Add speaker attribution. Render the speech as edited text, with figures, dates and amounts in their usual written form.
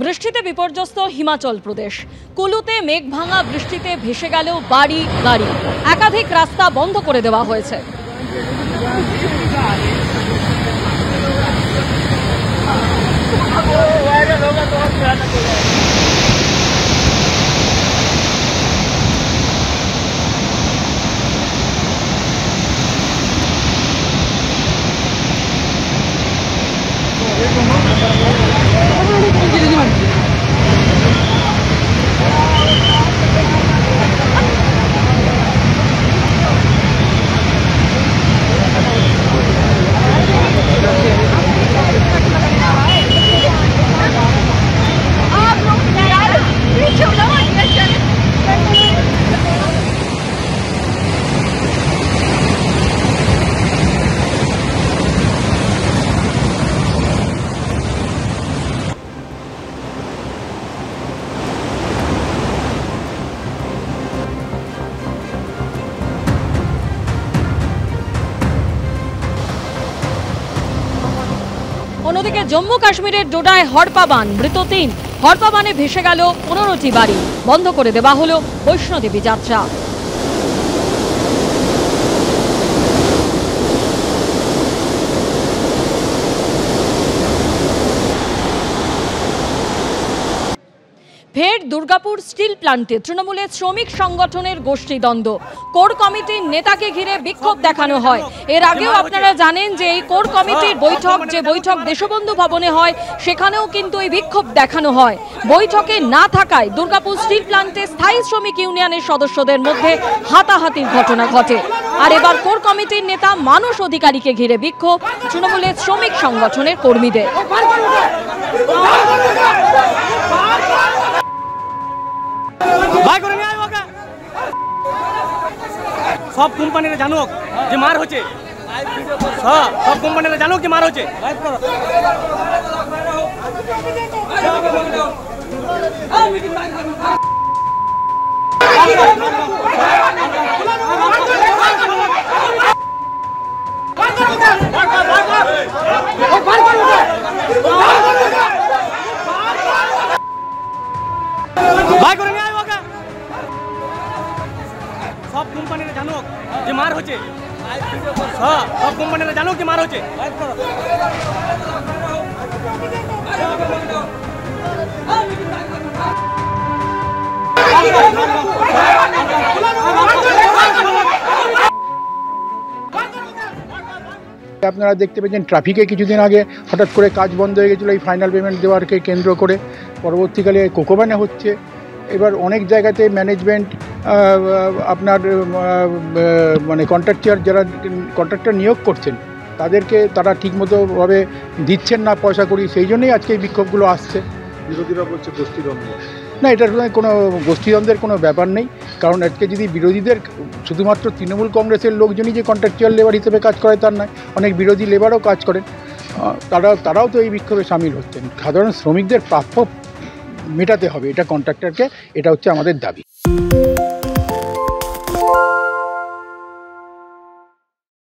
Speaker 1: বৃষ্টিতে বিপর্যস্ত হিমাচল প্রদেশ। কুলুতে মেঘ ভাঙা বৃষ্টিতে ভেসে গেল বাড়ি গাড়ি, একাধিক রাস্তা বন্ধ করে দেওয়া হয়েছে। অন্যদিকে জম্মু কাশ্মীরের ডোডায় হড়পা বান, মৃত ৩। হড়পা বানে ভেসে গেল ১৫টি বাড়ি, বন্ধ করে দেওয়া হলো বৈষ্ণোদেবী যাত্রা। ফের দুর্গাপুর স্টিল প্লান্টে তৃণমূলের শ্রমিক সংগঠনের গোষ্ঠীদ্বন্দ্ব। কোর কমিটির নেতাকে ঘিরে বিক্ষোভ দেখানো হয়। এর আগেও আপনারা জানেন যে এই কোর কমিটির বৈঠক দেশবন্ধু ভবনে হয়, সেখানেও কিন্তু এই বিক্ষোভ দেখানো হয়। বৈঠকে না থাকায় দুর্গাপুর স্টিল প্লান্টে স্থায়ী শ্রমিক ইউনিয়নের সদস্যদের মধ্যে হাতাহাতির ঘটনা ঘটে। আর এবার কোর কমিটির নেতা মানস অধিকারীকে ঘিরে বিক্ষোভ তৃণমূলের শ্রমিক সংগঠনের কর্মীদের।
Speaker 2: সব কোম্পানিরা জানুক যে মার হচ্ছে, সব কোম্পানিরা জানুক যে মার হচ্ছে। সব কোম্পানিরা জানুক যে মার হচ্ছে, সব কোম্পানিরা জানুক যে মার হচ্ছে।
Speaker 3: আপনারা দেখতে পেয়েছেন ট্রাফিকে কিছুদিন আগে হঠাৎ করে কাজ বন্ধ হয়ে গেছিলো এই ফাইনাল পেমেন্ট দেওয়ারকে কেন্দ্র করে। পরবর্তীকালে কোকোবানে হচ্ছে। এবার অনেক জায়গাতে ম্যানেজমেন্ট আপনার মানে যারা কন্ট্রাক্টর নিয়োগ করছেন তারা ঠিকমতোভাবে দিচ্ছেন না পয়সা করি, সেই জন্যই আজকে এই বিক্ষোভগুলো আসছে।
Speaker 4: বিরোধীরা বলছে গোষ্ঠীদ্বন্দ্ব।
Speaker 3: না, এটার কোনো গোষ্ঠীদ্বন্দ্বের কোনো ব্যাপার নেই। কারণ আজকে যদি বিরোধীদের শুধুমাত্র তৃণমূল কংগ্রেসের লোকজনই যে কন্ট্রাকচুয়াল লেবার হিসেবে কাজ করে তার নয়, অনেক বিরোধী লেবারও কাজ করেন, তারাও তো এই বিক্ষোভে সামিল হচ্ছেন। সাধারণ শ্রমিকদের প্রাপ্য মেটাতে হবে, এটা কন্ট্রাক্টরকে, এটা হচ্ছে আমাদের দাবি।